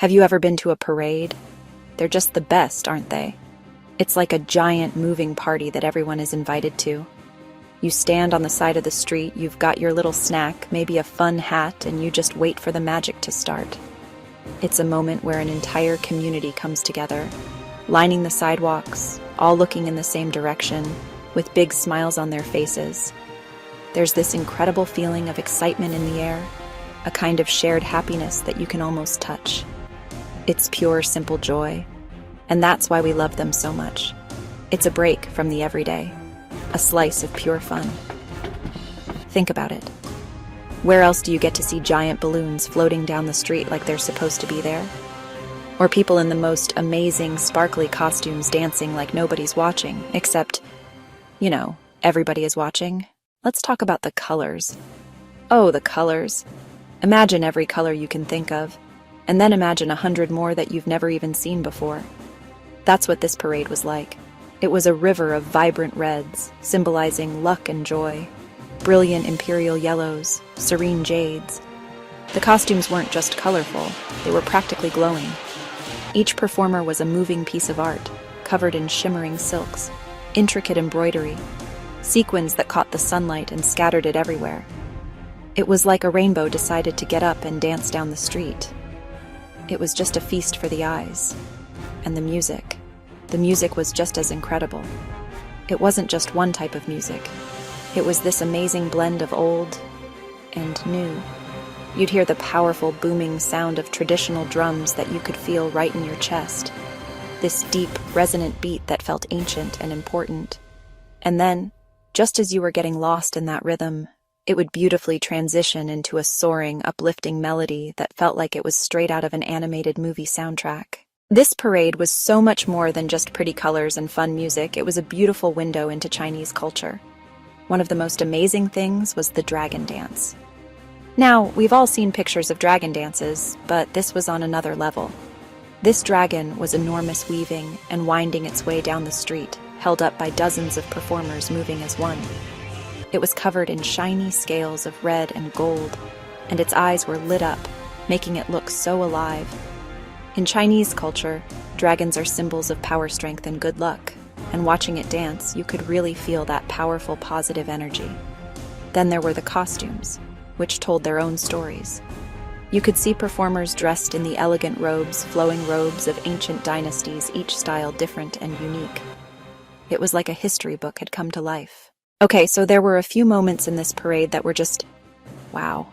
Have you ever been to a parade? They're just the best, aren't they? It's like a giant moving party that everyone is invited to. You stand on the side of the street, you've got your little snack, maybe a fun hat, and you just wait for the magic to start. It's a moment where an entire community comes together, lining the sidewalks, all looking in the same direction, with big smiles on their faces. There's this incredible feeling of excitement in the air, a kind of shared happiness that you can almost touch. It's pure, simple joy, and that's why we love them so much. It's a break from the everyday, a slice of pure fun. Think about it. Where else do you get to see giant balloons floating down the street like they're supposed to be there? Or people in the most amazing, sparkly costumes dancing like nobody's watching, except, everybody is watching? Let's talk about the colors. Oh, the colors. Imagine every color you can think of, and then imagine 100 more that you've never even seen before. That's what this parade was like. It was a river of vibrant reds, symbolizing luck and joy, brilliant imperial yellows, serene jades. The costumes weren't just colorful, they were practically glowing. Each performer was a moving piece of art, covered in shimmering silks, intricate embroidery, sequins that caught the sunlight and scattered it everywhere. It was like a rainbow decided to get up and dance down the street. It was just a feast for the eyes. And the music was just as incredible. It wasn't just one type of music. It was this amazing blend of old and new. You'd hear the powerful booming sound of traditional drums that you could feel right in your chest. This deep, resonant beat that felt ancient and important. And then, just as you were getting lost in that rhythm, it would beautifully transition into a soaring, uplifting melody that felt like it was straight out of an animated movie soundtrack. This parade was so much more than just pretty colors and fun music. It was a beautiful window into Chinese culture. One of the most amazing things was the dragon dance. Now, we've all seen pictures of dragon dances, but this was on another level. This dragon was enormous, weaving and winding its way down the street, held up by dozens of performers moving as one. It was covered in shiny scales of red and gold, and its eyes were lit up, making it look so alive. In Chinese culture, dragons are symbols of power, strength, and good luck, and watching it dance, you could really feel that powerful, positive energy. Then there were the costumes, which told their own stories. You could see performers dressed in the elegant robes, flowing robes of ancient dynasties, each style different and unique. It was like a history book had come to life. Okay, so there were a few moments in this parade that were just, wow.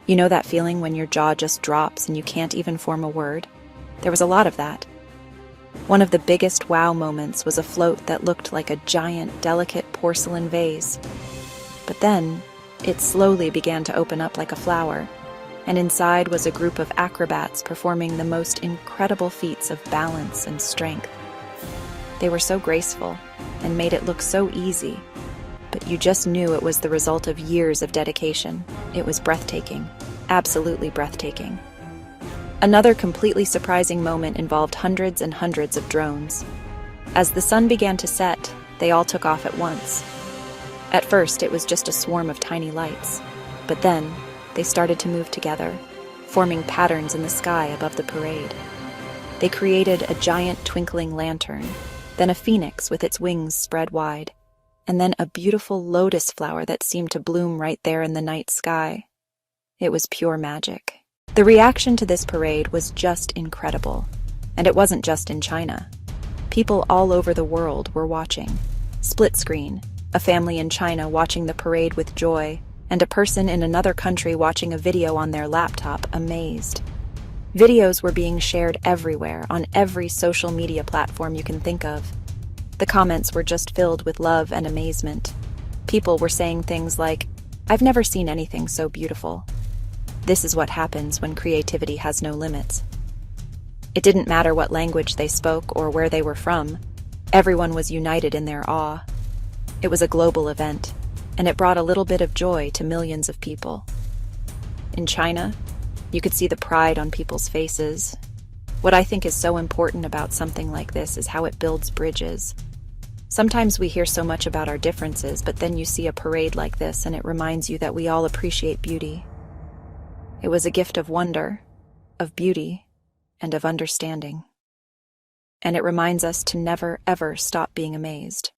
You know that feeling when your jaw just drops and you can't even form a word? There was a lot of that. One of the biggest wow moments was a float that looked like a giant, delicate porcelain vase. But then, it slowly began to open up like a flower, and inside was a group of acrobats performing the most incredible feats of balance and strength. They were so graceful and made it look so easy, but you just knew it was the result of years of dedication. It was breathtaking, absolutely breathtaking. Another completely surprising moment involved hundreds and hundreds of drones. As the sun began to set, they all took off at once. At first, it was just a swarm of tiny lights, but then they started to move together, forming patterns in the sky above the parade. They created a giant twinkling lantern, then a phoenix with its wings spread wide, and then a beautiful lotus flower that seemed to bloom right there in the night sky. It was pure magic. The reaction to this parade was just incredible, and it wasn't just in China. People all over the world were watching. Split screen, a family in China watching the parade with joy, and a person in another country watching a video on their laptop, amazed. Videos were being shared everywhere, on every social media platform you can think of. The comments were just filled with love and amazement. People were saying things like, "I've never seen anything so beautiful." This is what happens when creativity has no limits. It didn't matter what language they spoke or where they were from. Everyone was united in their awe. It was a global event, and it brought a little bit of joy to millions of people. In China, you could see the pride on people's faces. What I think is so important about something like this is how it builds bridges. Sometimes we hear so much about our differences, but then you see a parade like this and it reminds you that we all appreciate beauty. It was a gift of wonder, of beauty, and of understanding. And it reminds us to never, ever stop being amazed.